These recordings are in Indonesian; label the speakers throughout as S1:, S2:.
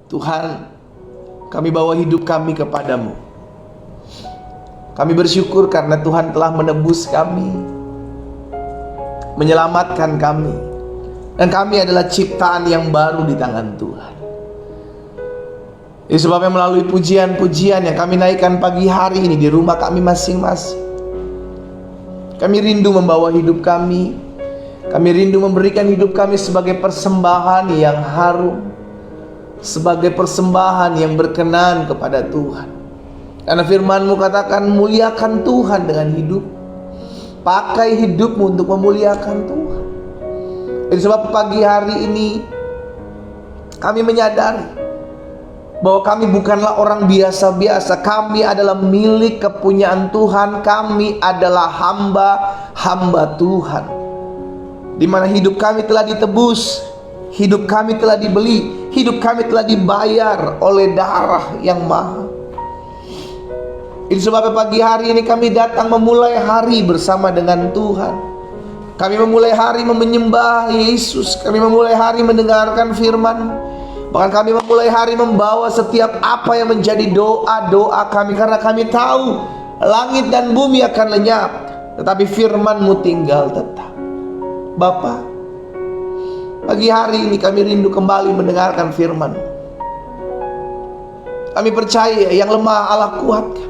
S1: Tuhan, kami bawa hidup kami kepadamu. Kami bersyukur karena Tuhan telah menebus kami, menyelamatkan kami, dan kami adalah ciptaan yang baru di tangan Tuhan. Itu sebabnya melalui pujian-pujian yang kami naikkan pagi hari ini di rumah kami masing-masing, kami rindu membawa hidup kami. Kami rindu memberikan hidup kami sebagai persembahan yang harum, sebagai persembahan yang berkenan kepada Tuhan. Karena firman-Mu katakan, muliakan Tuhan dengan hidup. Pakai hidupmu untuk memuliakan Tuhan. Itu sebab pagi hari ini kami menyadari bahwa kami bukanlah orang biasa-biasa. Kami adalah milik kepunyaan Tuhan. Kami adalah hamba-hamba Tuhan, di mana hidup kami telah ditebus, hidup kami telah dibeli, hidup kami telah dibayar oleh darah yang mahal. Itu sebabnya pagi hari ini kami datang memulai hari bersama dengan Tuhan. Kami memulai hari menyembah Yesus. Kami memulai hari mendengarkan firman. Bahkan kami memulai hari membawa setiap apa yang menjadi doa-doa kami, karena kami tahu langit dan bumi akan lenyap, tetapi firman-Mu tinggal tetap. Bapa, pagi hari ini kami rindu kembali mendengarkan firman. Kami percaya yang lemah Allah kuatkan,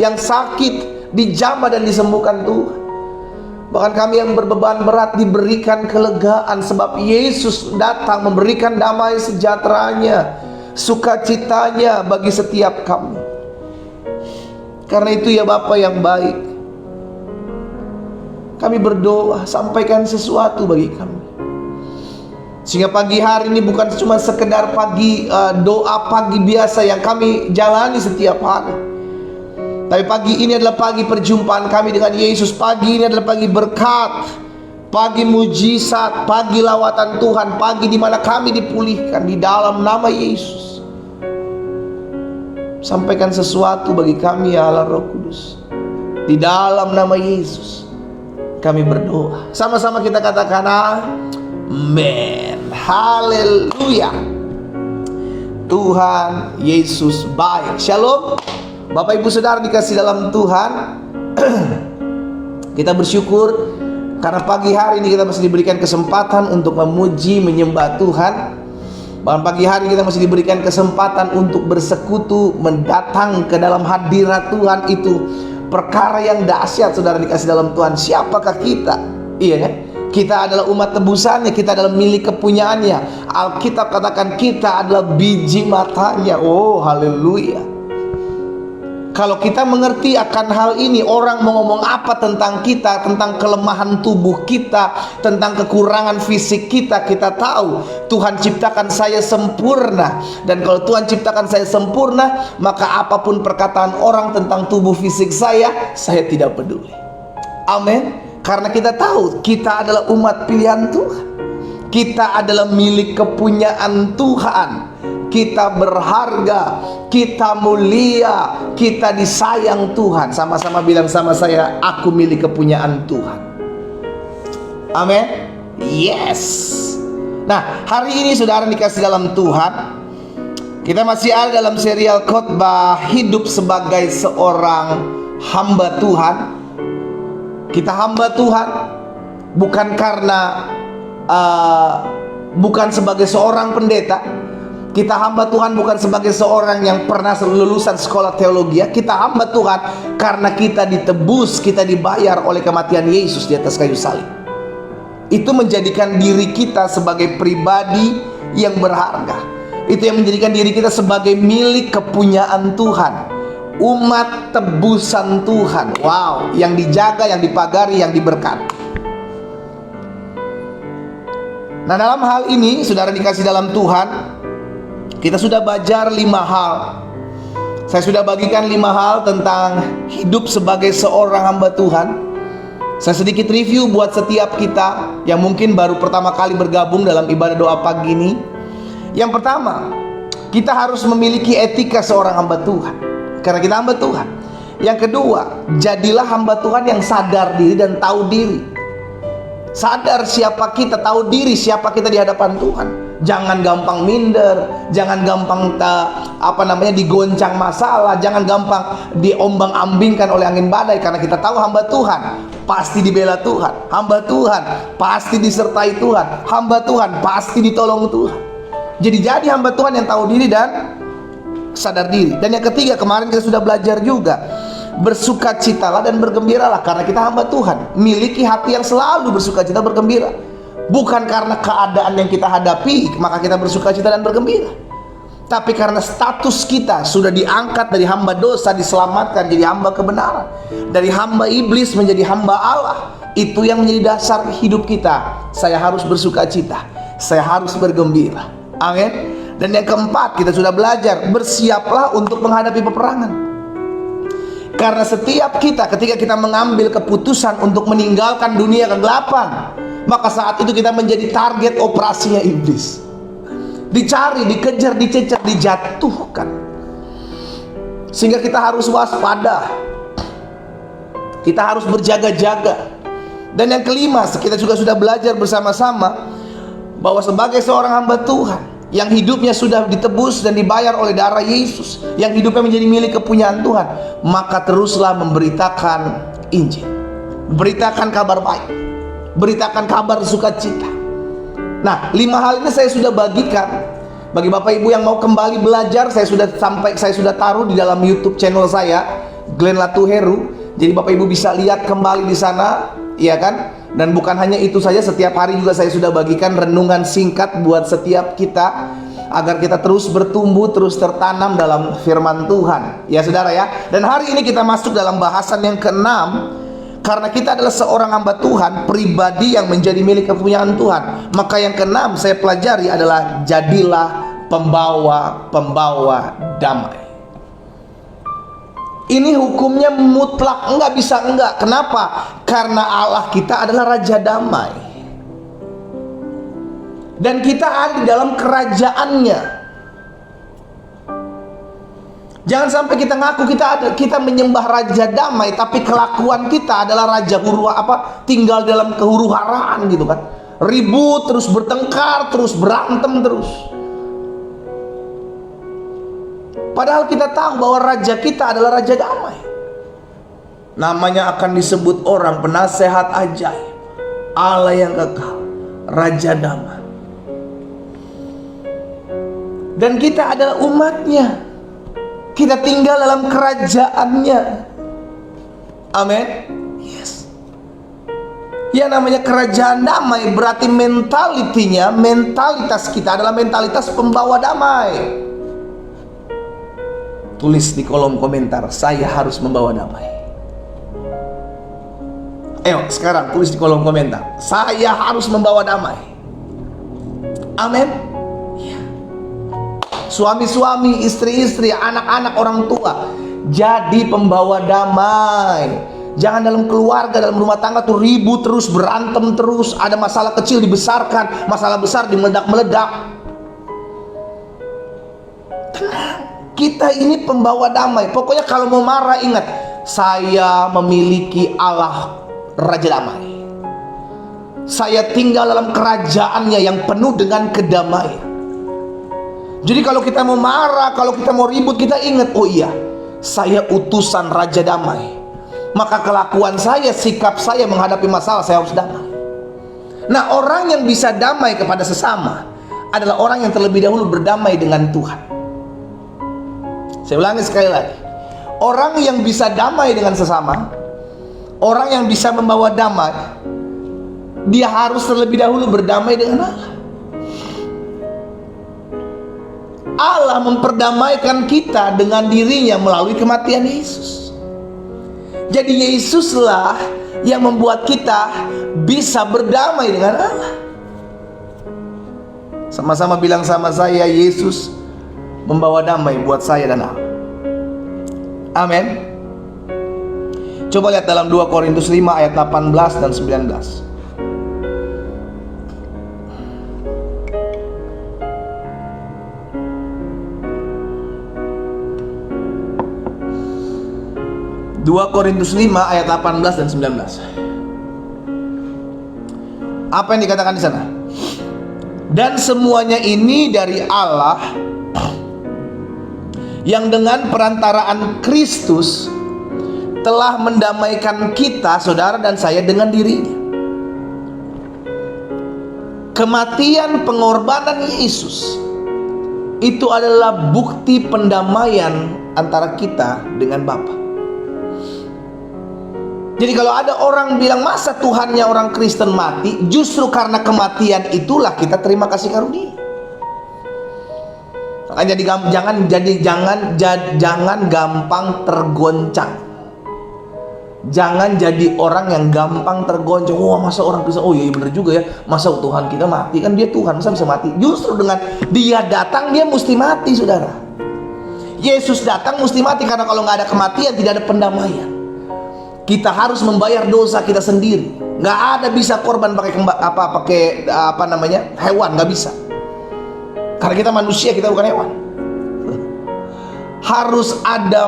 S1: yang sakit dijamah dan disembuhkan Tuhan. Bahkan kami yang berbeban berat diberikan kelegaan, sebab Yesus datang memberikan damai sejahteranya, sukacitanya bagi setiap kami. Karena itu ya Bapa yang baik, kami berdoa, sampaikan sesuatu bagi kami, sehingga pagi hari ini bukan cuma sekedar doa pagi biasa yang kami jalani setiap hari, tapi pagi ini adalah pagi perjumpaan kami dengan Yesus. Pagi ini adalah pagi berkat, pagi mujizat, pagi lawatan Tuhan, pagi di mana kami dipulihkan di dalam nama Yesus. Sampaikan sesuatu bagi kami ya Allah Roh Kudus, di dalam nama Yesus kami berdoa. Sama-sama kita katakan amin. Haleluya. Tuhan Yesus baik. Shalom Bapak Ibu Saudara dikasih dalam Tuhan. Kita bersyukur karena pagi hari ini kita masih diberikan kesempatan untuk memuji, menyembah Tuhan. Bahkan pagi hari kita masih diberikan kesempatan untuk bersekutu, mendatang ke dalam hadirat Tuhan. Itu perkara yang dahsyat, saudara dikasih dalam Tuhan. Siapakah kita? Iya kan? Kita adalah umat tebusannya, kita adalah milik kepunyaannya. Alkitab katakan kita adalah biji matanya. Oh haleluya. Kalau kita mengerti akan hal ini, orang mau ngomong apa tentang kita, tentang kelemahan tubuh kita, tentang kekurangan fisik kita, kita tahu Tuhan ciptakan saya sempurna. Dan kalau Tuhan ciptakan saya sempurna, maka apapun perkataan orang tentang tubuh fisik saya tidak peduli. Amin. Karena kita tahu kita adalah umat pilihan Tuhan, kita adalah milik kepunyaan Tuhan. Kita berharga, kita mulia, kita disayang Tuhan. Sama-sama bilang sama saya, aku milik kepunyaan Tuhan. Amin. Yes. Nah, hari ini saudara dikasih dalam Tuhan, kita masih ada dalam serial khotbah hidup sebagai seorang hamba Tuhan. Kita hamba Tuhan bukan karena bukan sebagai seorang pendeta. Kita hamba Tuhan bukan sebagai seorang yang pernah lulusan sekolah teologi. Kita hamba Tuhan karena kita ditebus, kita dibayar oleh kematian Yesus di atas kayu salib. Itu menjadikan diri kita sebagai pribadi yang berharga. Itu yang menjadikan diri kita sebagai milik kepunyaan Tuhan, umat tebusan Tuhan. Wow, yang dijaga, yang dipagari, yang diberkati. Nah, dalam hal ini saudara dikasih dalam Tuhan, kita sudah belajar 5 hal. Saya sudah bagikan 5 hal tentang hidup sebagai seorang hamba Tuhan. Saya sedikit review buat setiap kita yang mungkin baru pertama kali bergabung dalam ibadah doa pagi ini. Yang pertama, kita harus memiliki etika seorang hamba Tuhan, karena kita hamba Tuhan. Yang kedua, jadilah hamba Tuhan yang sadar diri dan tahu diri. Sadar siapa kita, tahu diri siapa kita di hadapan Tuhan. Jangan gampang minder, jangan gampang digoncang masalah, jangan gampang diombang-ambingkan oleh angin badai, karena kita tahu hamba Tuhan pasti dibela Tuhan, hamba Tuhan pasti disertai Tuhan, hamba Tuhan pasti ditolong Tuhan. Jadi hamba Tuhan yang tahu diri dan sadar diri. Dan yang ketiga, kemarin kita sudah belajar juga, bersukacitalah dan bergembiralah karena kita hamba Tuhan. Miliki hati yang selalu bersukacita bergembira. Bukan karena keadaan yang kita hadapi maka kita bersukacita dan bergembira, tapi karena status kita sudah diangkat dari hamba dosa, diselamatkan jadi hamba kebenaran, dari hamba iblis menjadi hamba Allah. Itu yang menjadi dasar hidup kita. Saya harus bersukacita, saya harus bergembira. Amin. Dan yang keempat, kita sudah belajar, bersiaplah untuk menghadapi peperangan. Karena setiap kita, ketika kita mengambil keputusan untuk meninggalkan dunia kegelapan, maka saat itu kita menjadi target operasinya iblis. Dicari, dikejar, dicecar, dijatuhkan. Sehingga kita harus waspada, kita harus berjaga-jaga. Dan yang kelima, kita juga sudah belajar bersama-sama bahwa sebagai seorang hamba Tuhan yang hidupnya sudah ditebus dan dibayar oleh darah Yesus, yang hidupnya menjadi milik kepunyaan Tuhan, maka teruslah memberitakan Injil, beritakan kabar baik, beritakan kabar sukacita. Nah, 5 hal ini saya sudah bagikan bagi Bapak Ibu yang mau kembali belajar. Saya sudah taruh di dalam YouTube channel saya, Glenn Latuheru. Jadi Bapak Ibu bisa lihat kembali di sana, ya kan? Dan bukan hanya itu saja, setiap hari juga saya sudah bagikan renungan singkat buat setiap kita, agar kita terus bertumbuh, terus tertanam dalam firman Tuhan, ya saudara ya. Dan hari ini kita masuk dalam bahasan yang ke-6. Karena kita adalah seorang hamba Tuhan, pribadi yang menjadi milik kepunyaan Tuhan, maka yang ke-6 saya pelajari adalah jadilah pembawa damai. Ini hukumnya mutlak, enggak bisa enggak. Kenapa? Karena Allah kita adalah Raja Damai, dan kita ada di dalam kerajaannya. Jangan sampai kita ngaku kita menyembah Raja Damai, tapi kelakuan kita adalah raja tinggal dalam kehuru-haraan gitu kan. Ribut terus, bertengkar terus, berantem terus. Padahal kita tahu bahwa raja kita adalah Raja Damai. Namanya akan disebut orang penasehat ajaib, Allah yang kekal, Raja Damai. Dan kita adalah umatnya. Kita tinggal dalam kerajaannya. Amin. Yes. Ya, namanya kerajaan damai berarti mentalitas kita adalah mentalitas pembawa damai. Tulis di kolom komentar, saya harus membawa damai. Ayo sekarang tulis di kolom komentar, saya harus membawa damai. Amin. Suami-suami, istri-istri, anak-anak, orang tua, jadi pembawa damai. Jangan dalam keluarga, dalam rumah tangga tuh ribut terus, berantem terus, ada masalah kecil dibesarkan, masalah besar dimeledak-meledak. Tenang, kita ini pembawa damai. Pokoknya kalau mau marah ingat, saya memiliki Allah Raja Damai. Saya tinggal dalam kerajaannya yang penuh dengan kedamaian. Jadi kalau kita mau marah, kalau kita mau ribut, kita ingat, oh iya, saya utusan Raja Damai. Maka kelakuan saya, sikap saya menghadapi masalah, saya harus damai. Nah, orang yang bisa damai kepada sesama adalah orang yang terlebih dahulu berdamai dengan Tuhan. Saya ulangi sekali lagi, orang yang bisa damai dengan sesama, orang yang bisa membawa damai, dia harus terlebih dahulu berdamai dengan Allah. Allah memperdamaikan kita dengan dirinya melalui kematian Yesus. Jadi Yesuslah yang membuat kita bisa berdamai dengan Allah. Sama-sama bilang sama saya, Yesus membawa damai buat saya dan Allah. Amin. Coba lihat dalam 2 Korintus 5 ayat 18 dan 19. 2 Korintus 5 ayat 18 dan 19. Apa yang dikatakan di sana? Dan semuanya ini dari Allah yang dengan perantaraan Kristus telah mendamaikan kita, saudara dan saya, dengan dirinya. Kematian pengorbanan Yesus itu adalah bukti pendamaian antara kita dengan Bapa. Jadi kalau ada orang bilang masa Tuhannya orang Kristen mati, justru karena kematian itulah kita terima kasih karunia. Jadi jangan gampang tergoncang. Jangan jadi orang yang gampang tergoncang. Wah, masa orang Kristen, oh iya bener juga ya, masa Tuhan kita mati, kan dia Tuhan, masa bisa mati? Justru dengan dia datang, dia mesti mati, saudara. Yesus datang mesti mati, karena kalau nggak ada kematian tidak ada pendamaian. Kita harus membayar dosa kita sendiri. Nggak ada bisa korban pakai hewan, nggak bisa. Karena kita manusia, kita bukan hewan. Harus ada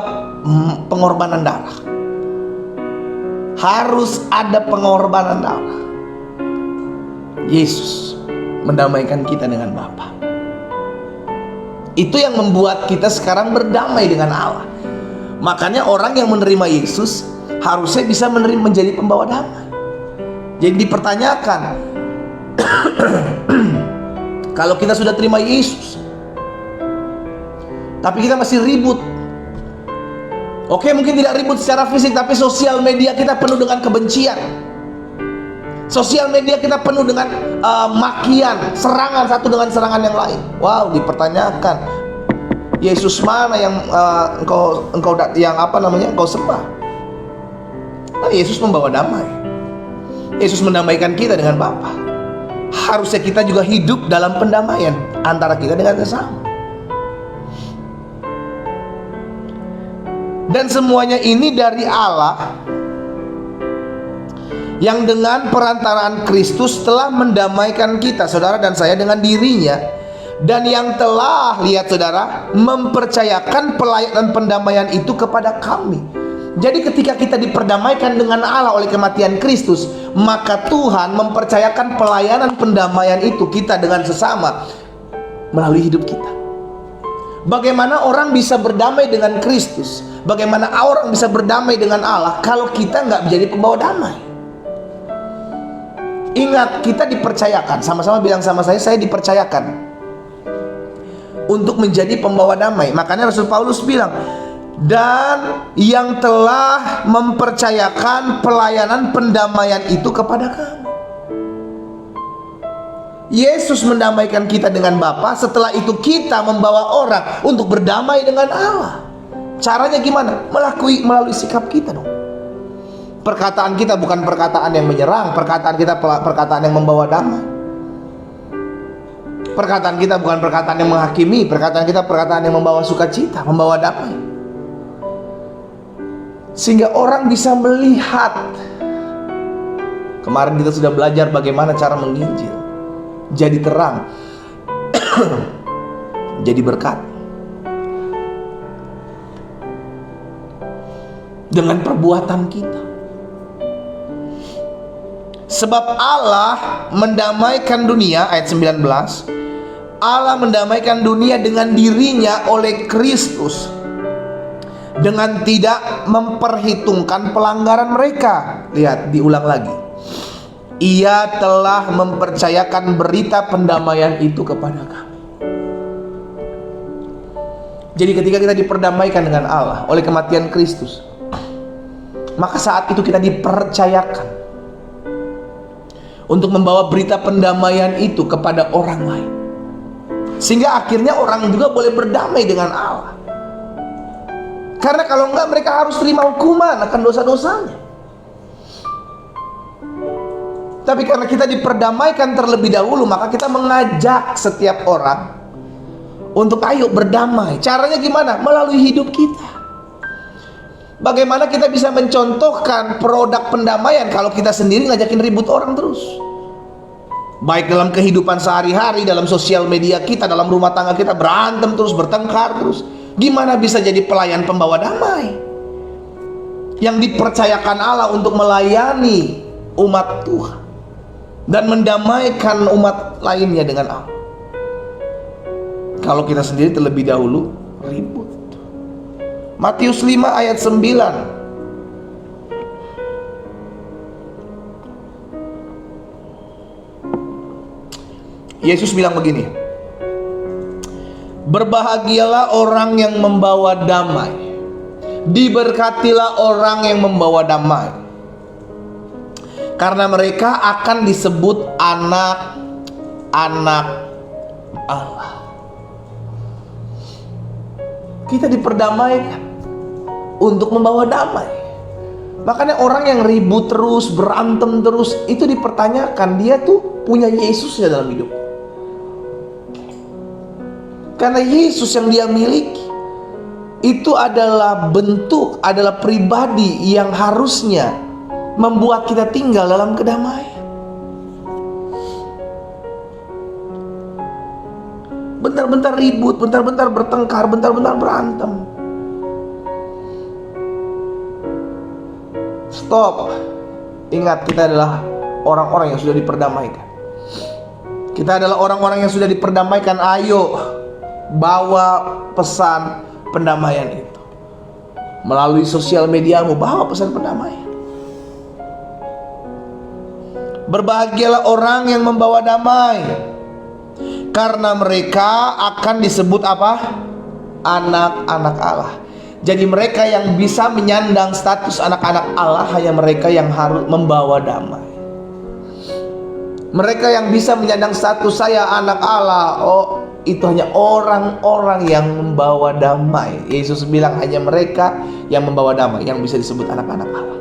S1: pengorbanan darah. Harus ada pengorbanan darah. Yesus mendamaikan kita dengan Bapa. Itu yang membuat kita sekarang berdamai dengan Allah. Makanya orang yang menerima Yesus harusnya bisa menjadi pembawa damai. Jadi dipertanyakan, kalau kita sudah terima Yesus tapi kita masih ribut. Oke, mungkin tidak ribut secara fisik, tapi sosial media kita penuh dengan kebencian. Sosial media kita penuh dengan makian, serangan satu dengan serangan yang lain. Wow, dipertanyakan, Yesus mana yang engkau sembah? Nah, Yesus membawa damai. Yesus mendamaikan kita dengan Bapa. Harusnya kita juga hidup dalam pendamaian antara kita dengan sesama. Dan semuanya ini dari Allah yang dengan perantaraan Kristus telah mendamaikan kita, saudara dan saya, dengan dirinya, dan yang telah, lihat saudara, mempercayakan pelayanan pendamaian itu kepada kami. Jadi ketika kita diperdamaikan dengan Allah oleh kematian Kristus, maka Tuhan mempercayakan pelayanan pendamaian itu kita dengan sesama melalui hidup kita. Bagaimana orang bisa berdamai dengan Kristus? Bagaimana orang bisa berdamai dengan Allah kalau kita nggak menjadi pembawa damai? Ingat, kita dipercayakan, sama-sama bilang sama saya dipercayakan untuk menjadi pembawa damai. Makanya Rasul Paulus bilang, dan yang telah mempercayakan pelayanan pendamaian itu kepada kami. Yesus mendamaikan kita dengan Bapa, setelah itu kita membawa orang untuk berdamai dengan Allah. Caranya gimana? Melalui sikap kita dong. Perkataan kita bukan perkataan yang menyerang, perkataan kita perkataan yang membawa damai. Perkataan kita bukan perkataan yang menghakimi, perkataan kita perkataan yang membawa sukacita, membawa damai. Sehingga orang bisa melihat. Kemarin kita sudah belajar bagaimana cara menginjil. Jadi terang, jadi berkat dengan perbuatan kita. Sebab Allah mendamaikan dunia, ayat 19, Allah mendamaikan dunia dengan dirinya oleh Kristus, dengan tidak memperhitungkan pelanggaran mereka. Lihat, diulang lagi. Ia telah mempercayakan berita pendamaian itu kepada kami. Jadi ketika kita diperdamaikan dengan Allah oleh kematian Kristus, maka saat itu kita dipercayakan untuk membawa berita pendamaian itu kepada orang lain. Sehingga akhirnya orang juga boleh berdamai dengan Allah. Karena kalau enggak, mereka harus terima hukuman akan dosa-dosanya. Tapi karena kita diperdamaikan terlebih dahulu, maka kita mengajak setiap orang untuk ayo berdamai. Caranya gimana? Melalui hidup kita. Bagaimana kita bisa mencontohkan produk pendamaian kalau kita sendiri ngajakin ribut orang terus? Baik dalam kehidupan sehari-hari, dalam sosial media kita, dalam rumah tangga kita, berantem terus, bertengkar terus. Gimana bisa jadi pelayan pembawa damai yang dipercayakan Allah untuk melayani umat Tuhan? dan mendamaikan umat lainnya dengan Allah. Kalau kita sendiri terlebih dahulu ribut. Matius 5 ayat 9. Yesus bilang begini, berbahagialah orang yang membawa damai, diberkatilah orang yang membawa damai, karena mereka akan disebut anak-anak Allah. Kita diperdamaikan untuk membawa damai. Makanya orang yang ribut terus, berantem terus, itu dipertanyakan, dia tuh punya Yesus ya dalam hidup. Karena Yesus yang dia miliki itu adalah bentuk, adalah pribadi yang harusnya membuat kita tinggal dalam kedamaian. Bentar-bentar ribut, bentar-bentar bertengkar, bentar-bentar berantem. Stop. Ingat, kita adalah orang-orang yang sudah diperdamaikan. Kita adalah orang-orang yang sudah diperdamaikan. Ayo bawa pesan pendamaian itu melalui sosial mediamu. Bawa pesan pendamaian. Berbahagialah orang yang membawa damai, karena mereka akan disebut apa? Anak-anak Allah. Jadi mereka yang bisa menyandang status anak-anak Allah hanya mereka yang harus membawa damai. Mereka yang bisa menyandang status saya anak Allah, itu hanya orang-orang yang membawa damai. Yesus bilang hanya mereka yang membawa damai yang bisa disebut anak-anak Allah.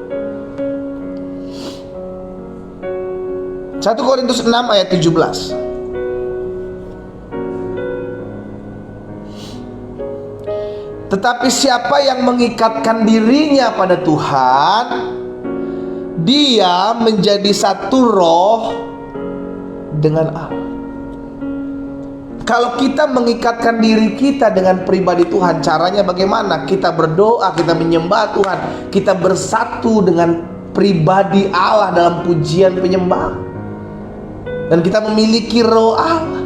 S1: 1 Korintus 6 ayat 17. Tetapi siapa yang mengikatkan dirinya pada Tuhan, dia menjadi satu roh dengan Allah. Kalau kita mengikatkan diri kita dengan pribadi Tuhan, caranya bagaimana? Kita berdoa, kita menyembah Tuhan, kita bersatu dengan pribadi Allah dalam pujian penyembah, dan kita memiliki roh Allah,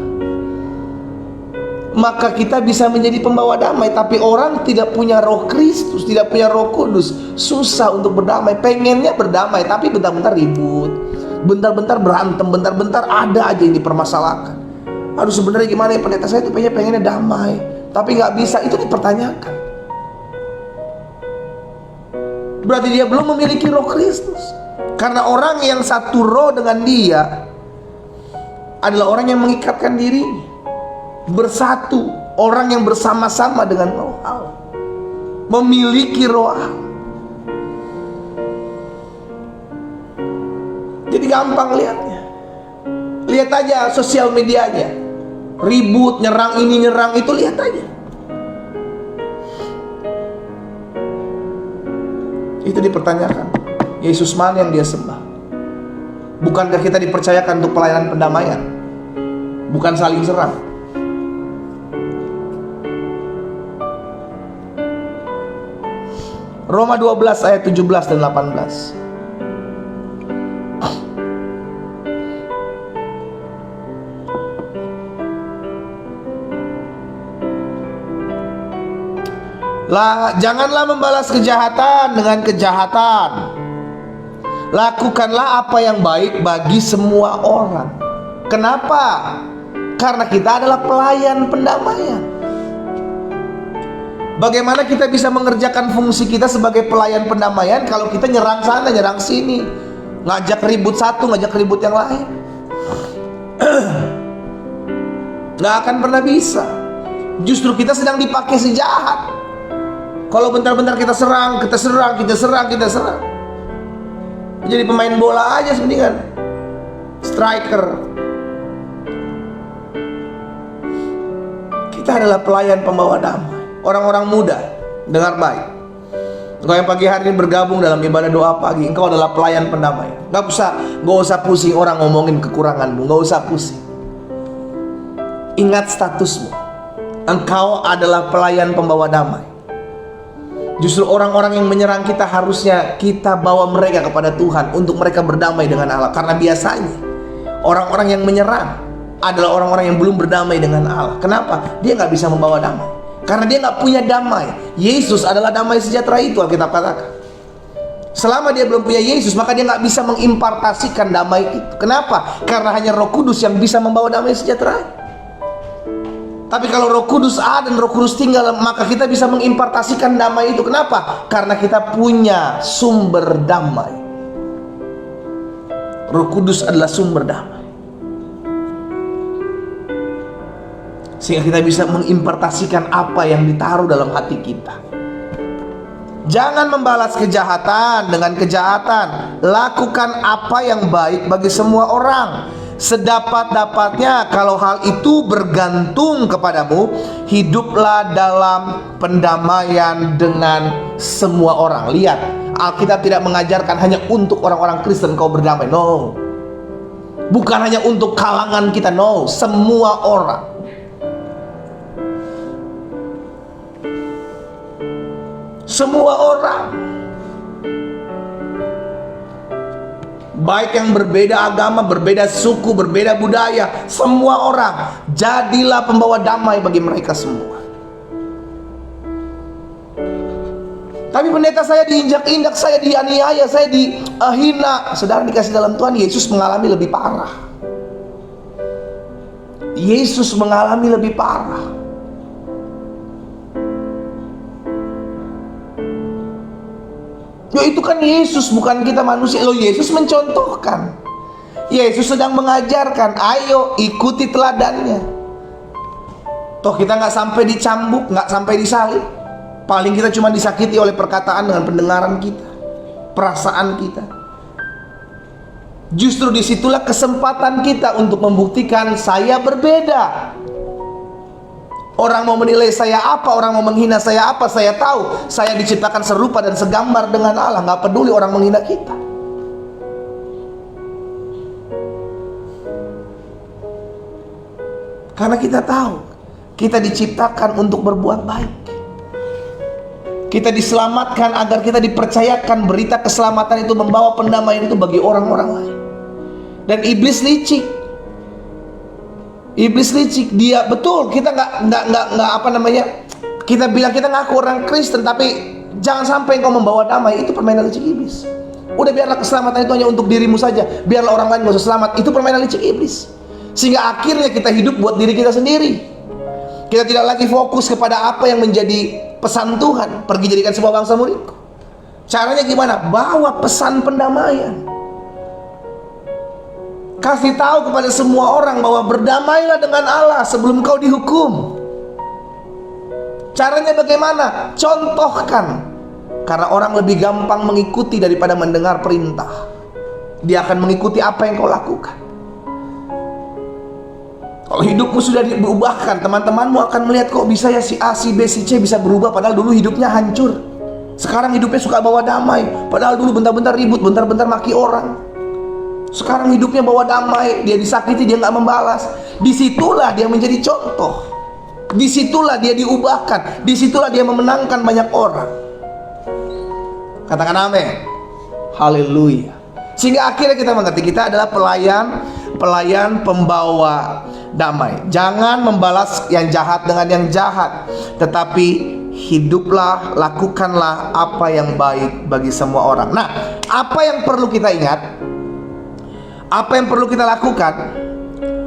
S1: maka kita bisa menjadi pembawa damai. Tapi orang tidak punya roh Kristus, tidak punya roh kudus, susah untuk berdamai. Pengennya berdamai, tapi bentar-bentar ribut, bentar-bentar berantem, bentar-bentar ada aja yang dipermasalahkan. Aduh, sebenarnya gimana ya pendeta, saya tuh pengennya damai, tapi nggak bisa. Itu dipertanyakan. Berarti dia belum memiliki roh Kristus. Karena orang yang satu roh dengan dia adalah orang yang mengikatkan dirinya, bersatu, orang yang bersama-sama dengan roh Allah, memiliki roh Allah. Jadi gampang lihatnya. Lihat aja sosial medianya, ribut, nyerang ini, nyerang itu, lihat aja. Itu dipertanyakan, Yesus mana yang dia sembah? Bukankah kita dipercayakan untuk pelayanan pendamaian, bukan saling serang? Roma 12 ayat 17 dan 18. Janganlah membalas kejahatan dengan kejahatan. Lakukanlah apa yang baik bagi semua orang. Kenapa? Karena kita adalah pelayan pendamaian. Bagaimana kita bisa mengerjakan fungsi kita sebagai pelayan pendamaian kalau kita nyerang sana, nyerang sini, ngajak ribut satu, ngajak ribut yang lain? Nggak akan pernah bisa. Justru kita sedang dipakai si jahat. Kalau bentar-bentar kita serang, kita serang, kita serang, kita serang, jadi pemain bola aja sebenarnya, striker. Kita adalah pelayan pembawa damai. Orang-orang muda, dengar baik. Engkau yang pagi hari ini bergabung dalam ibadah doa pagi, engkau adalah pelayan pendamaian. Gak usah pusing orang ngomongin kekuranganmu, gak usah pusing. Ingat statusmu, engkau adalah pelayan pembawa damai. Justru orang-orang yang menyerang kita harusnya kita bawa mereka kepada Tuhan untuk mereka berdamai dengan Allah. Karena biasanya Orang-orang yang menyerang adalah orang-orang yang belum berdamai dengan Allah. Kenapa? Dia nggak bisa membawa damai, karena dia nggak punya damai. Yesus adalah damai sejahtera itu, Alkitab katakan. Selama dia belum punya Yesus, maka dia nggak bisa mengimpartasikan damai itu. Kenapa? Karena hanya Roh Kudus yang bisa membawa damai sejahtera. Tapi kalau Roh Kudus ada dan Roh Kudus tinggal, maka kita bisa mengimpartasikan damai itu. Kenapa? Karena kita punya sumber damai. Roh Kudus adalah sumber damai, sehingga kita bisa mengimpartasikan apa yang ditaruh dalam hati kita. Jangan membalas kejahatan dengan kejahatan. Lakukan apa yang baik bagi semua orang, sedapat-dapatnya. Kalau hal itu bergantung kepadamu, hiduplah dalam pendamaian dengan semua orang. Lihat, Alkitab tidak mengajarkan hanya untuk orang-orang Kristen kau berdamai. No, bukan hanya untuk kalangan kita. No, semua orang. Semua orang, baik yang berbeda agama, berbeda suku, berbeda budaya, semua orang, jadilah pembawa damai bagi mereka semua. Tapi pendeta, saya diinjak-injak, saya dianiaya, saya dihina. Saudara dikasih dalam Tuhan, Yesus mengalami lebih parah. Yesus mengalami lebih parah. Ya itu kan Yesus, bukan kita manusia. Loh, Yesus mencontohkan. Yesus sedang mengajarkan, ayo ikuti teladannya. Toh kita nggak sampai dicambuk, nggak sampai disalib. Paling kita cuma disakiti oleh perkataan dengan pendengaran kita, perasaan kita. Justru disitulah kesempatan kita untuk membuktikan saya berbeda. Orang mau menilai saya apa, orang mau menghina saya apa, saya tahu saya diciptakan serupa dan segambar dengan Allah. Nggak peduli orang menghina kita. Karena kita tahu kita diciptakan untuk berbuat baik. Kita diselamatkan agar kita dipercayakan berita keselamatan itu, membawa pendamaian itu bagi orang-orang lain. Dan iblis licik. Iblis licik, dia betul kita nggak apa namanya, kita bilang kita ngaku orang Kristen, tapi jangan sampai engkau membawa damai. Itu permainan licik iblis. Udah, biarlah keselamatan itu hanya untuk dirimu saja, biarlah orang lain nggak usah selamat. Itu permainan licik iblis, sehingga akhirnya kita hidup buat diri kita sendiri. Kita tidak lagi fokus kepada apa yang menjadi pesan Tuhan. Pergi jadikan sebuah bangsa muridku. Caranya gimana? Bawa pesan pendamaian. Kasih tahu kepada semua orang bahwa berdamailah dengan Allah sebelum kau dihukum. Caranya bagaimana? Contohkan. Karena orang lebih gampang mengikuti daripada mendengar perintah. Dia akan mengikuti apa yang kau lakukan. Kalau hidupmu sudah diubahkan, teman-temanmu akan melihat, kok bisa ya si A, si B, si C bisa berubah, padahal dulu hidupnya hancur. Sekarang hidupnya suka bawa damai, padahal dulu bentar-bentar ribut, bentar-bentar maki orang. Sekarang hidupnya bawa damai, dia disakiti, dia nggak membalas. Disitulah dia menjadi contoh. Disitulah dia diubahkan. Disitulah dia memenangkan banyak orang. Katakan amin. Haleluya. Sehingga akhirnya kita mengerti, kita adalah pelayan pembawa damai. Jangan membalas yang jahat dengan yang jahat, tetapi hiduplah, lakukanlah apa yang baik bagi semua orang. Nah, apa yang perlu kita ingat? Apa yang perlu kita lakukan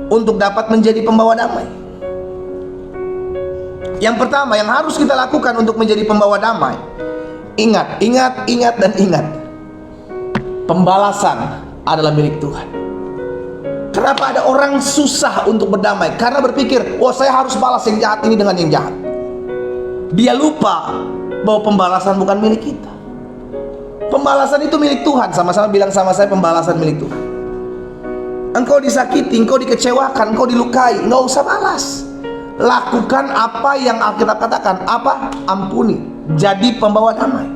S1: untuk dapat menjadi pembawa damai? Yang pertama yang harus kita lakukan untuk menjadi pembawa damai, ingat, dan ingat, pembalasan adalah milik Tuhan. Kenapa ada orang susah untuk berdamai? Karena berpikir, wah, saya harus balas yang jahat ini dengan yang jahat. Dia lupa bahwa pembalasan bukan milik kita. Pembalasan itu milik Tuhan. Sama-sama bilang sama saya, pembalasan milik Tuhan. Engkau disakiti, engkau dikecewakan, engkau dilukai, nggak usah balas. Lakukan apa yang Alkitab katakan. Apa? Ampuni. Jadi pembawa damai.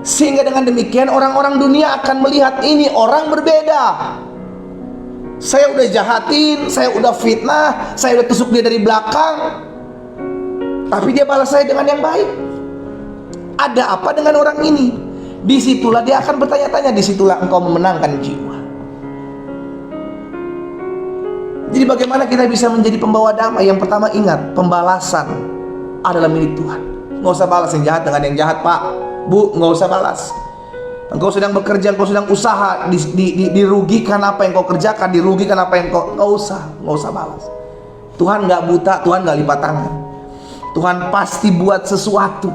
S1: Sehingga dengan demikian orang-orang dunia akan melihat ini orang berbeda. Saya udah jahatin, saya udah fitnah, saya udah tusuk dia dari belakang, tapi dia balas saya dengan yang baik. Ada apa dengan orang ini? Disitulah dia akan bertanya-tanya. Disitulah engkau memenangkan jiwa. Jadi bagaimana kita bisa menjadi pembawa damai? Yang pertama, ingat, pembalasan adalah milik Tuhan. Nggak usah balas yang jahat dengan yang jahat, Pak, Bu, nggak usah balas. Engkau sedang bekerja, engkau sedang usaha, dirugikan apa yang kau kerjakan, dirugikan apa yang kau, nggak usah balas. Tuhan nggak buta, Tuhan nggak lipat tangan. Tuhan pasti buat sesuatu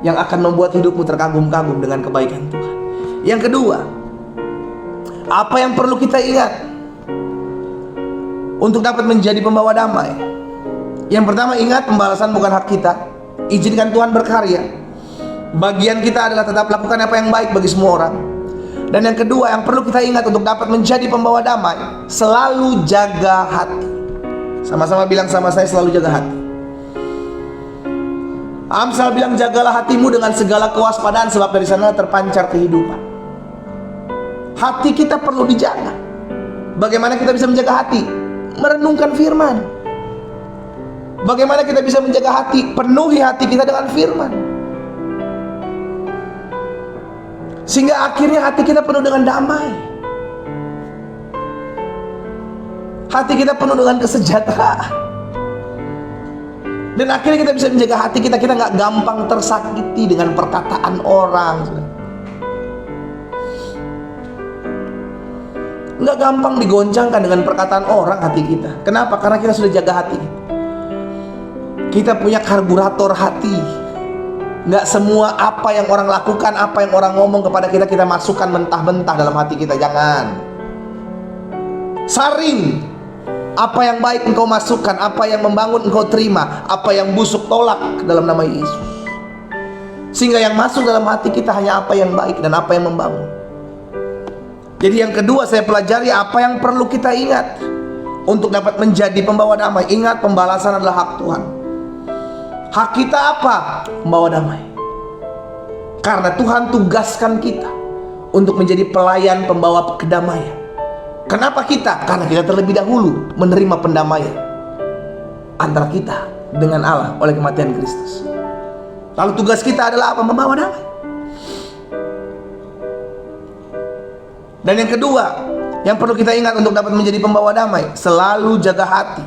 S1: yang akan membuat hidupmu terkagum-kagum dengan kebaikan Tuhan. Yang kedua, apa yang perlu kita ingat untuk dapat menjadi pembawa damai? Yang pertama, ingat, pembalasan bukan hak kita. Izinkan Tuhan berkarya. Bagian kita adalah tetap lakukan apa yang baik bagi semua orang. Dan yang kedua, yang perlu kita ingat untuk dapat menjadi pembawa damai, selalu jaga hati. Sama-sama bilang sama saya, selalu jaga hati. Amsal bilang, jagalah hatimu dengan segala kewaspadaan, sebab dari sana terpancar kehidupan. Hati kita perlu dijaga. Bagaimana kita bisa menjaga hati? Merenungkan firman. Bagaimana kita bisa menjaga hati? Penuhi hati kita dengan firman, sehingga akhirnya hati kita penuh dengan damai. Hati kita penuh dengan kesejahteraan. Dan akhirnya kita bisa menjaga hati kita. Kita nggak gampang tersakiti dengan perkataan orang. Nggak gampang digoncangkan dengan perkataan orang hati kita. Kenapa? Karena kita sudah jaga hati. Kita punya karburator hati. Nggak semua apa yang orang lakukan, apa yang orang ngomong kepada kita, kita masukkan mentah-mentah dalam hati kita. Jangan. Saring. Apa yang baik engkau masukkan, apa yang membangun engkau terima, apa yang busuk tolak dalam nama Yesus. Sehingga yang masuk dalam hati kita hanya apa yang baik dan apa yang membangun. Jadi yang kedua, saya pelajari apa yang perlu kita ingat untuk dapat menjadi pembawa damai. Ingat, pembalasan adalah hak Tuhan. Hak kita apa? Membawa damai. Karena Tuhan tugaskan kita untuk menjadi pelayan pembawa kedamaian. Kenapa kita? Karena kita terlebih dahulu menerima pendamaian antara kita dengan Allah oleh kematian Kristus. Lalu tugas kita adalah apa? Membawa damai. Dan yang kedua, yang perlu kita ingat untuk dapat menjadi pembawa damai, selalu jaga hati.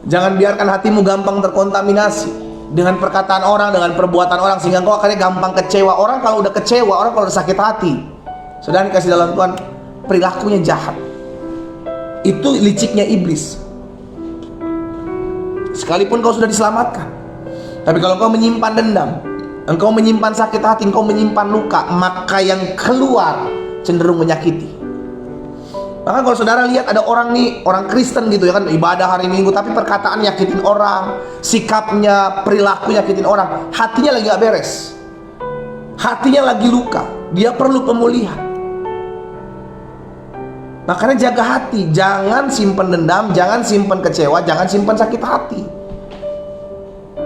S1: Jangan biarkan hatimu gampang terkontaminasi dengan perkataan orang, dengan perbuatan orang, sehingga kau akhirnya gampang kecewa. Orang kalau udah kecewa, orang kalau udah sakit hati, saudara dikasih dalam Tuhan, perilakunya jahat. Itu liciknya iblis. Sekalipun kau sudah diselamatkan, tapi kalau kau menyimpan dendam, engkau menyimpan sakit hati, engkau menyimpan luka, maka yang keluar cenderung menyakiti. Bahkan kalau saudara lihat ada orang nih, orang Kristen gitu ya kan, ibadah hari Minggu, tapi perkataan nyakitin orang, sikapnya, perilaku nyakitin orang, hatinya lagi gak beres, hatinya lagi luka, dia perlu pemulihan. Makanya jaga hati, jangan simpan dendam, jangan simpan kecewa, jangan simpan sakit hati.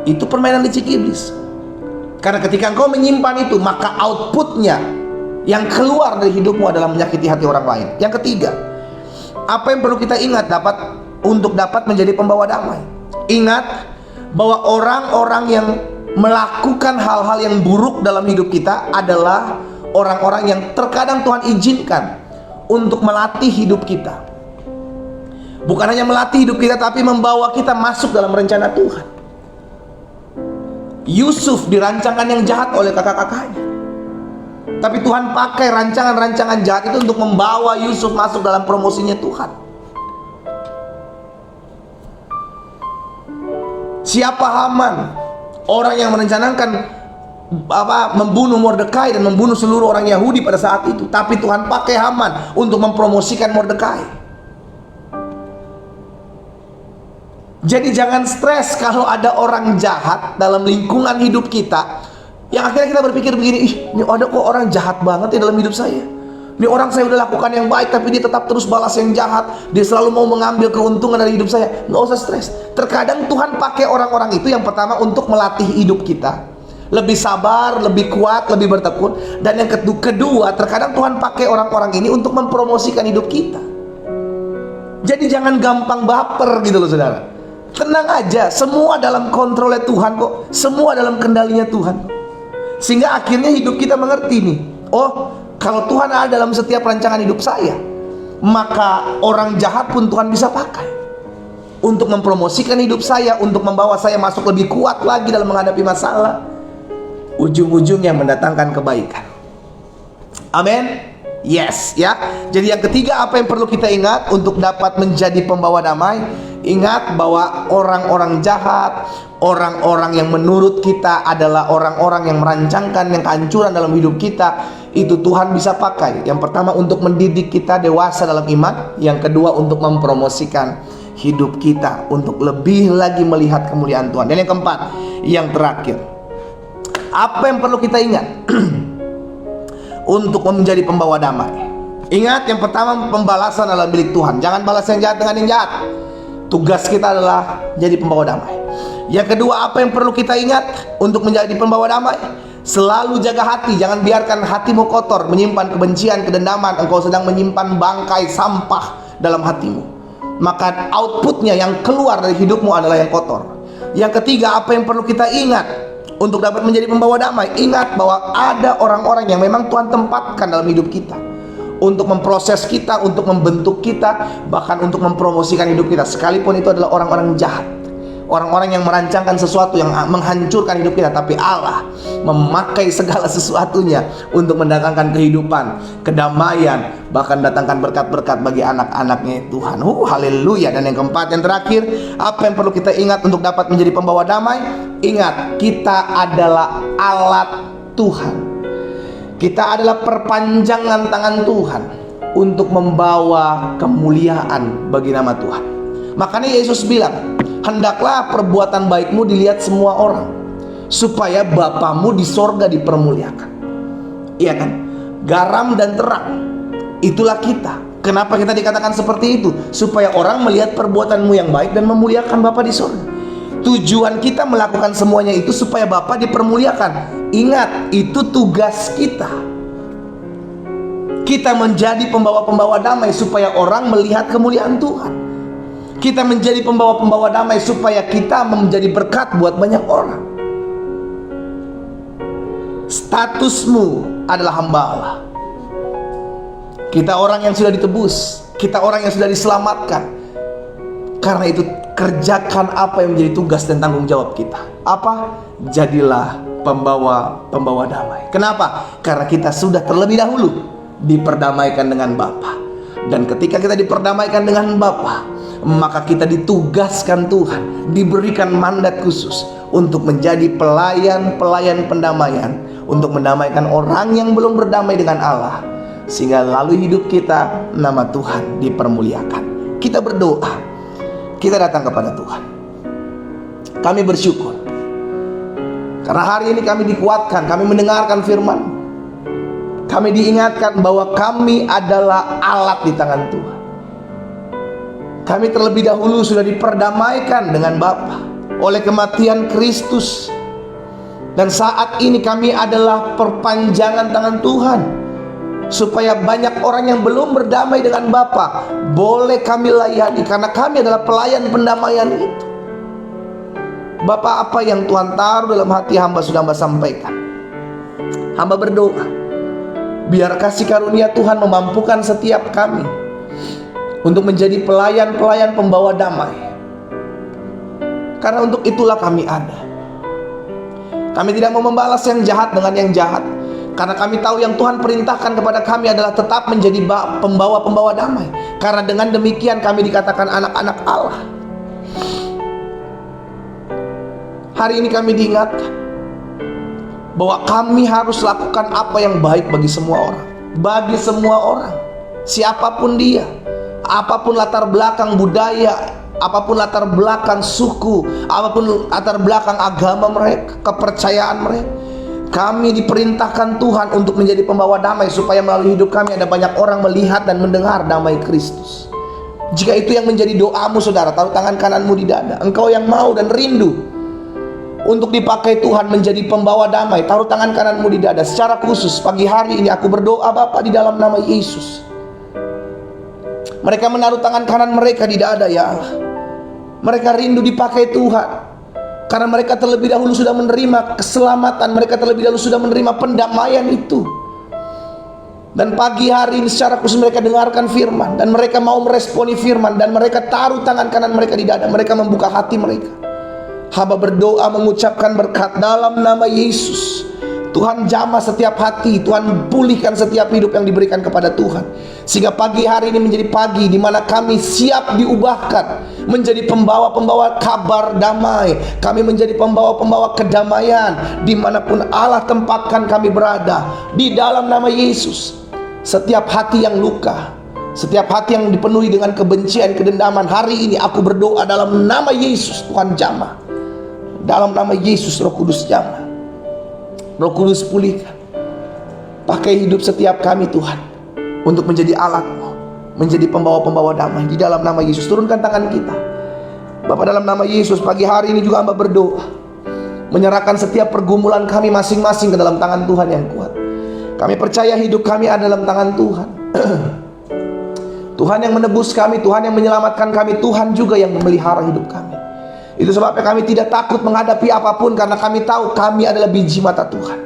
S1: Itu permainan licik iblis. Karena ketika engkau menyimpan itu, maka outputnya yang keluar dari hidupmu adalah menyakiti hati orang lain. Yang ketiga, apa yang perlu kita ingat untuk dapat menjadi pembawa damai? Ingat bahwa orang-orang yang melakukan hal-hal yang buruk dalam hidup kita adalah orang-orang yang terkadang Tuhan izinkan untuk melatih hidup kita. Bukan hanya melatih hidup kita, tapi membawa kita masuk dalam rencana Tuhan. Yusuf dirancangkan yang jahat oleh kakak-kakaknya, tapi Tuhan pakai rancangan-rancangan jahat itu untuk membawa Yusuf masuk dalam promosinya Tuhan. Siapa Haman? Orang yang merencanakan membunuh Mordekai dan membunuh seluruh orang Yahudi pada saat itu. Tapi Tuhan pakai Haman untuk mempromosikan Mordekai. Jadi jangan stres kalau ada orang jahat dalam lingkungan hidup kita, yang akhirnya kita berpikir begini, ih, ini ada kok orang jahat banget ya dalam hidup saya. Ini orang saya udah lakukan yang baik, tapi dia tetap terus balas yang jahat. Dia selalu mau mengambil keuntungan dari hidup saya. Nggak usah stres. Terkadang Tuhan pakai orang-orang itu yang pertama untuk melatih hidup kita, lebih sabar, lebih kuat, lebih bertekun. Dan yang kedua, terkadang Tuhan pakai orang-orang ini untuk mempromosikan hidup kita. Jadi jangan gampang baper gitu loh saudara. Tenang aja, semua dalam kontrolnya Tuhan kok. Semua dalam kendalinya Tuhan. Sehingga akhirnya hidup kita mengerti nih, oh, kalau Tuhan ada dalam setiap rancangan hidup saya, maka orang jahat pun Tuhan bisa pakai untuk mempromosikan hidup saya, untuk membawa saya masuk lebih kuat lagi dalam menghadapi masalah. Ujung-ujungnya mendatangkan kebaikan. Amin. Yes, ya. Jadi yang ketiga, apa yang perlu kita ingat untuk dapat menjadi pembawa damai? Ingat bahwa orang-orang jahat, orang-orang yang menurut kita adalah orang-orang yang merancangkan yang kehancuran dalam hidup kita, itu Tuhan bisa pakai. Yang pertama untuk mendidik kita dewasa dalam iman. Yang kedua untuk mempromosikan hidup kita untuk lebih lagi melihat kemuliaan Tuhan. Dan yang keempat, yang terakhir, apa yang perlu kita ingat untuk menjadi pembawa damai? Ingat, yang pertama, pembalasan adalah milik Tuhan. Jangan balas yang jahat dengan yang jahat. Tugas kita adalah jadi pembawa damai. Yang kedua, apa yang perlu kita ingat untuk menjadi pembawa damai? Selalu jaga hati. Jangan biarkan hatimu kotor, menyimpan kebencian, kedendaman. Engkau sedang menyimpan bangkai sampah dalam hatimu, maka outputnya yang keluar dari hidupmu adalah yang kotor. Yang ketiga, apa yang perlu kita ingat untuk dapat menjadi pembawa damai? Ingat bahwa ada orang-orang yang memang Tuhan tempatkan dalam hidup kita untuk memproses kita, untuk membentuk kita, bahkan untuk mempromosikan hidup kita, sekalipun itu adalah orang-orang jahat, orang-orang yang merancangkan sesuatu yang menghancurkan hidup kita. Tapi Allah memakai segala sesuatunya untuk mendatangkan kehidupan, kedamaian, bahkan datangkan berkat-berkat bagi anak-anaknya Tuhan. Haleluya. Dan yang keempat, yang terakhir, apa yang perlu kita ingat untuk dapat menjadi pembawa damai? Ingat, kita adalah alat Tuhan. Kita adalah perpanjangan tangan Tuhan untuk membawa kemuliaan bagi nama Tuhan. Makanya Yesus bilang, hendaklah perbuatan baikmu dilihat semua orang, supaya Bapamu di sorga dipermuliakan. Iya kan? Garam dan terang, itulah kita. Kenapa kita dikatakan seperti itu? Supaya orang melihat perbuatanmu yang baik dan memuliakan Bapa di sorga. Tujuan kita melakukan semuanya itu supaya Bapa dipermuliakan. Ingat, itu tugas kita. Kita menjadi pembawa-pembawa damai supaya orang melihat kemuliaan Tuhan. Kita menjadi pembawa-pembawa damai supaya kita menjadi berkat buat banyak orang. Statusmu adalah hamba Allah. Kita orang yang sudah ditebus, kita orang yang sudah diselamatkan. Karena itu, kerjakan apa yang menjadi tugas dan tanggung jawab kita. Apa? Jadilah pembawa damai. Kenapa? Karena kita sudah terlebih dahulu diperdamaikan dengan Bapa. Dan ketika kita diperdamaikan dengan Bapa, maka kita ditugaskan Tuhan, diberikan mandat khusus untuk menjadi pelayan-pelayan pendamaian, untuk mendamaikan orang yang belum berdamai dengan Allah, sehingga lalu hidup kita, nama Tuhan dipermuliakan. Kita berdoa, kita datang kepada Tuhan. Kami bersyukur karena hari ini kami dikuatkan, kami mendengarkan firman. Kami diingatkan bahwa kami adalah alat di tangan Tuhan. Kami terlebih dahulu sudah diperdamaikan dengan Bapa oleh kematian Kristus. Dan saat ini kami adalah perpanjangan tangan Tuhan, supaya banyak orang yang belum berdamai dengan Bapa boleh kami layani, karena kami adalah pelayan pendamaian itu. Bapa, apa yang Tuhan taruh dalam hati hamba sudah hamba sampaikan. Hamba berdoa, biar kasih karunia Tuhan memampukan setiap kami untuk menjadi pelayan-pelayan pembawa damai. Karena untuk itulah kami ada. Kami tidak mau membalas yang jahat dengan yang jahat, karena kami tahu yang Tuhan perintahkan kepada kami adalah tetap menjadi pembawa-pembawa damai. Karena dengan demikian kami dikatakan anak-anak Allah. Hari ini kami diingatkan bahwa kami harus lakukan apa yang baik bagi semua orang. Bagi semua orang, siapapun dia, apapun latar belakang budaya, apapun latar belakang suku, apapun latar belakang agama mereka, kepercayaan mereka, kami diperintahkan Tuhan untuk menjadi pembawa damai, supaya melalui hidup kami ada banyak orang melihat dan mendengar damai Kristus. Jika itu yang menjadi doamu, saudara, taruh tangan kananmu di dada. Engkau yang mau dan rindu untuk dipakai Tuhan menjadi pembawa damai, taruh tangan kananmu di dada. Secara khusus pagi hari ini aku berdoa, Bapa, di dalam nama Yesus. Mereka menaruh tangan kanan mereka di dada, ya Allah. Mereka rindu dipakai Tuhan, karena mereka terlebih dahulu sudah menerima keselamatan. Mereka terlebih dahulu sudah menerima pendamaian itu. Dan pagi hari ini secara khusus mereka dengarkan firman, dan mereka mau meresponi firman, dan mereka taruh tangan kanan mereka di dada, mereka membuka hati mereka. Hamba berdoa mengucapkan berkat dalam nama Yesus. Tuhan jamah setiap hati, Tuhan pulihkan setiap hidup yang diberikan kepada Tuhan, sehingga pagi hari ini menjadi pagi di mana kami siap diubahkan menjadi pembawa-pembawa kabar damai. Kami menjadi pembawa-pembawa kedamaian dimanapun Allah tempatkan kami berada. Di dalam nama Yesus, setiap hati yang luka, setiap hati yang dipenuhi dengan kebencian, kedendaman, hari ini aku berdoa dalam nama Yesus, Tuhan jamah. Dalam nama Yesus, Roh Kudus jamah. Roh Kudus pulihkan. Pakai hidup setiap kami Tuhan untuk menjadi alat-Mu, menjadi pembawa-pembawa damai. Di dalam nama Yesus, turunkan tangan kita. Bapa, dalam nama Yesus, pagi hari ini juga hamba berdoa menyerahkan setiap pergumulan kami masing-masing ke dalam tangan Tuhan yang kuat. Kami percaya hidup kami ada dalam tangan Tuhan. Tuhan yang menebus kami, Tuhan yang menyelamatkan kami, Tuhan juga yang memelihara hidup kami. Itu sebabnya kami tidak takut menghadapi apapun, karena kami tahu kami adalah biji mata Tuhan.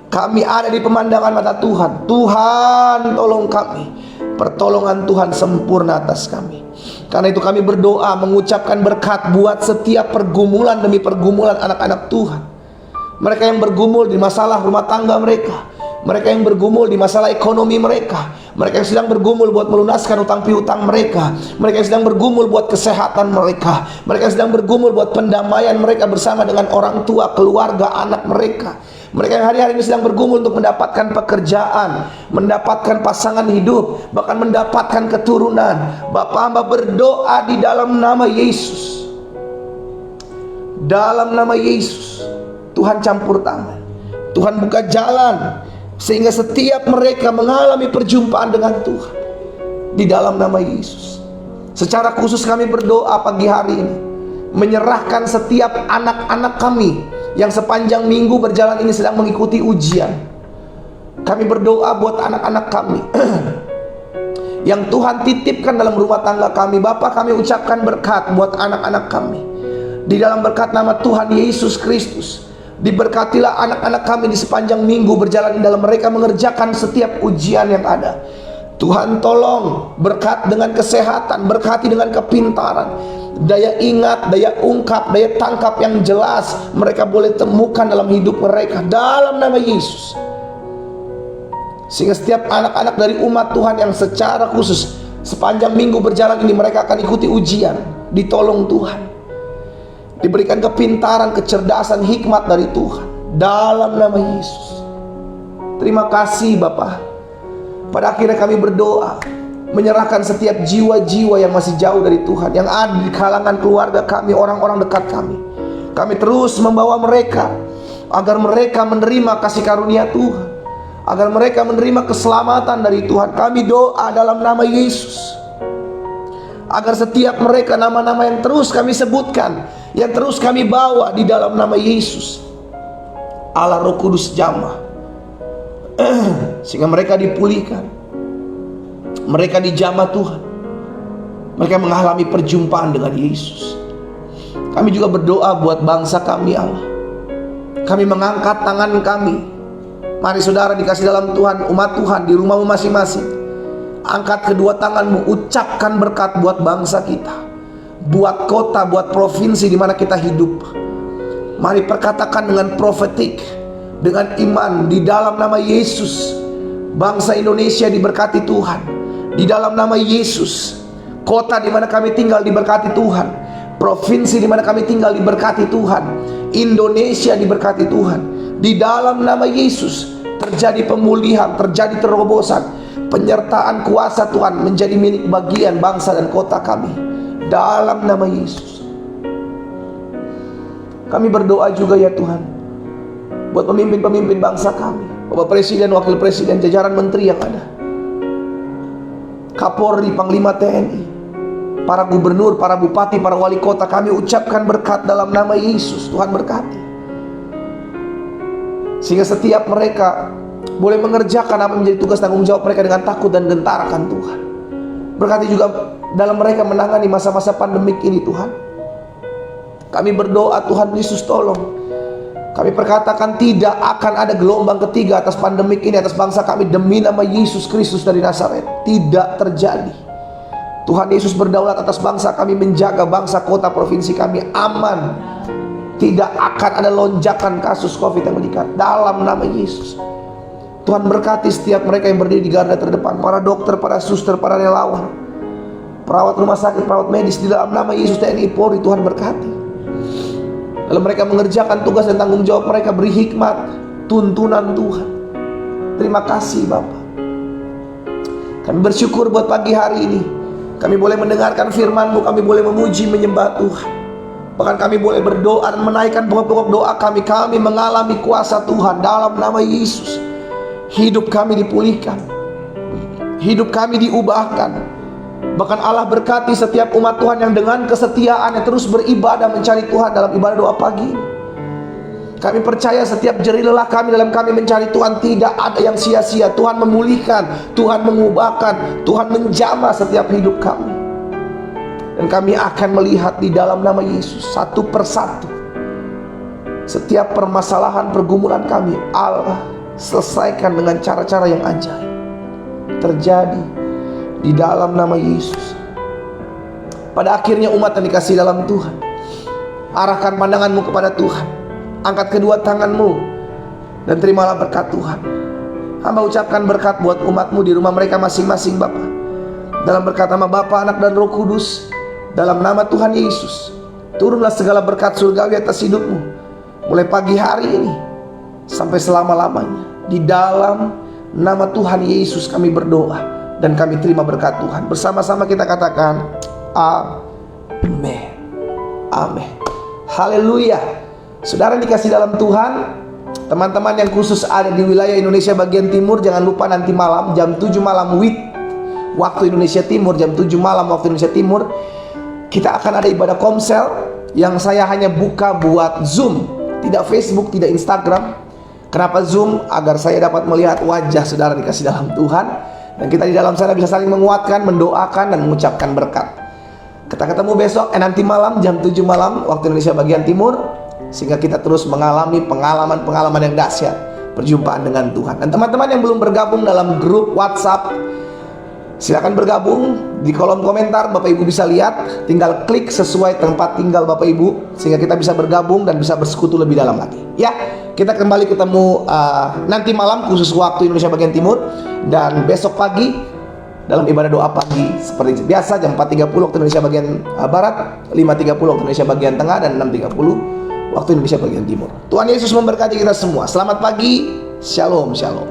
S1: Kami ada di pemandangan mata Tuhan. Tuhan tolong kami. Pertolongan Tuhan sempurna atas kami. Karena itu kami berdoa mengucapkan berkat buat setiap pergumulan demi pergumulan anak-anak Tuhan. Mereka yang bergumul di masalah rumah tangga mereka, mereka yang bergumul di masalah ekonomi mereka, mereka yang sedang bergumul buat melunaskan utang piutang mereka, mereka yang sedang bergumul buat kesehatan mereka, mereka yang sedang bergumul buat pendamaian mereka bersama dengan orang tua, keluarga, anak mereka, mereka yang hari-hari ini sedang bergumul untuk mendapatkan pekerjaan, mendapatkan pasangan hidup, bahkan mendapatkan keturunan. Bapa, hamba berdoa di dalam nama Yesus, dalam nama Yesus, Tuhan campur tangan, Tuhan buka jalan, sehingga setiap mereka mengalami perjumpaan dengan Tuhan. Di dalam nama Yesus, secara khusus kami berdoa pagi hari ini menyerahkan setiap anak-anak kami yang sepanjang minggu berjalan ini sedang mengikuti ujian. Kami berdoa buat anak-anak kami yang Tuhan titipkan dalam rumah tangga kami. Bapa, kami ucapkan berkat buat anak-anak kami. Di dalam berkat nama Tuhan Yesus Kristus, diberkatilah anak-anak kami di sepanjang minggu berjalan di dalam mereka mengerjakan setiap ujian yang ada. Tuhan tolong berkat dengan kesehatan, berkati dengan kepintaran, daya ingat, daya ungkap, daya tangkap yang jelas mereka boleh temukan dalam hidup mereka dalam nama Yesus. Sehingga setiap anak-anak dari umat Tuhan yang secara khusus sepanjang minggu berjalan ini mereka akan ikuti ujian, ditolong Tuhan, diberikan kepintaran, kecerdasan, hikmat dari Tuhan dalam nama Yesus. Terima kasih Bapa. Pada akhirnya kami berdoa menyerahkan setiap jiwa-jiwa yang masih jauh dari Tuhan, yang ada di kalangan keluarga kami, orang-orang dekat kami. Kami terus membawa mereka agar mereka menerima kasih karunia Tuhan, agar mereka menerima keselamatan dari Tuhan. Kami doa dalam nama Yesus agar setiap mereka, nama-nama yang terus kami sebutkan, yang terus kami bawa di dalam nama Yesus, Allah Roh Kudus jamah, sehingga mereka dipulihkan, mereka dijamah Tuhan, mereka mengalami perjumpaan dengan Yesus. Kami juga berdoa buat bangsa kami Allah. Kami mengangkat tangan kami. Mari saudara dikasih dalam Tuhan, umat Tuhan di rumahmu masing-masing, angkat kedua tanganmu, ucapkan berkat buat bangsa kita, buat kota, buat provinsi di mana kita hidup. Mari perkatakan dengan profetik, dengan iman, di dalam nama Yesus, bangsa Indonesia diberkati Tuhan. Di dalam nama Yesus, kota di mana kami tinggal diberkati Tuhan, provinsi di mana kami tinggal diberkati Tuhan, Indonesia diberkati Tuhan. Di dalam nama Yesus terjadi pemulihan, terjadi terobosan, penyertaan kuasa Tuhan menjadi milik bagian bangsa dan kota kami dalam nama Yesus. Kami berdoa juga ya Tuhan buat pemimpin-pemimpin bangsa kami, Bapak Presiden, Wakil Presiden, jajaran menteri yang ada, Kapolri, Panglima TNI, para gubernur, para bupati, para wali kota. Kami ucapkan berkat dalam nama Yesus. Tuhan berkati, sehingga setiap mereka boleh mengerjakan apa menjadi tugas tanggung jawab mereka dengan takut dan gentar akan Tuhan. Berkati juga dalam mereka menangani masa-masa pandemik ini Tuhan. Kami berdoa Tuhan Yesus, tolong Kami perkatakan tidak akan ada gelombang ketiga atas pandemik ini atas bangsa kami demi nama Yesus Kristus dari Nazaret. Tidak terjadi. Tuhan Yesus berdaulat atas bangsa kami, menjaga bangsa, kota, provinsi kami aman. Tidak akan ada lonjakan kasus COVID yang meningkat dalam nama Yesus. Tuhan berkati setiap mereka yang berdiri di garda terdepan, para dokter, para suster, para relawan, perawat rumah sakit, perawat medis, di dalam nama Yesus, TNI, Polri. Tuhan berkati dalam mereka mengerjakan tugas dan tanggung jawab mereka, beri hikmat, tuntunan Tuhan. Terima kasih Bapa. Kami bersyukur buat pagi hari ini. Kami boleh mendengarkan firman-Mu, kami boleh memuji, menyembah Tuhan. Bahkan kami boleh berdoa dan menaikkan pokok-pokok doa kami. Kami mengalami kuasa Tuhan dalam nama Yesus. Hidup kami dipulihkan, hidup kami diubahkan. Bahkan Allah berkati setiap umat Tuhan yang dengan kesetiaan yang terus beribadah mencari Tuhan dalam ibadah doa pagi ini. Kami percaya setiap jerih lelah kami dalam kami mencari Tuhan tidak ada yang sia-sia. Tuhan memulihkan, Tuhan mengubahkan, Tuhan menjamah setiap hidup kami. Dan kami akan melihat di dalam nama Yesus satu persatu setiap permasalahan pergumulan kami Allah selesaikan dengan cara-cara yang ajaib. Terjadi di dalam nama Yesus. Pada akhirnya umat yang dikasihi dalam Tuhan, arahkan pandanganmu kepada Tuhan, angkat kedua tanganmu dan terimalah berkat Tuhan. Hamba ucapkan berkat buat umatmu di rumah mereka masing-masing Bapa. Dalam berkat nama Bapa, Anak dan Roh Kudus, dalam nama Tuhan Yesus, turunlah segala berkat surgawi atas hidupmu, mulai pagi hari ini sampai selama-lamanya. Di dalam nama Tuhan Yesus kami berdoa dan kami terima berkat Tuhan. Bersama-sama kita katakan amin. Amin. Haleluya. Saudara dikasih dalam Tuhan, teman-teman yang khusus ada di wilayah Indonesia bagian timur, jangan lupa nanti malam jam 7 malam waktu Indonesia Timur, jam 7 malam waktu Indonesia Timur, kita akan ada ibadah komsel yang saya hanya buka buat Zoom, tidak Facebook, tidak Instagram. Kenapa Zoom? Agar saya dapat melihat wajah saudara dikasih dalam Tuhan, dan kita di dalam sana bisa saling menguatkan, mendoakan, dan mengucapkan berkat. Kita ketemu besok, nanti malam jam 7 malam waktu Indonesia bagian timur, sehingga kita terus mengalami pengalaman-pengalaman yang dahsyat, perjumpaan dengan Tuhan. Dan teman-teman yang belum bergabung dalam grup WhatsApp, silakan bergabung. Di kolom komentar Bapak Ibu bisa lihat, tinggal klik sesuai tempat tinggal Bapak Ibu, sehingga kita bisa bergabung dan bisa bersekutu lebih dalam lagi. Ya, kita kembali ketemu nanti malam khusus waktu Indonesia bagian timur, dan besok pagi dalam ibadah doa pagi seperti biasa jam 4.30 waktu Indonesia bagian barat, 5.30 waktu Indonesia bagian tengah, dan 6.30 waktu Indonesia bagian timur. Tuhan Yesus memberkati kita semua. Selamat pagi. Shalom, shalom.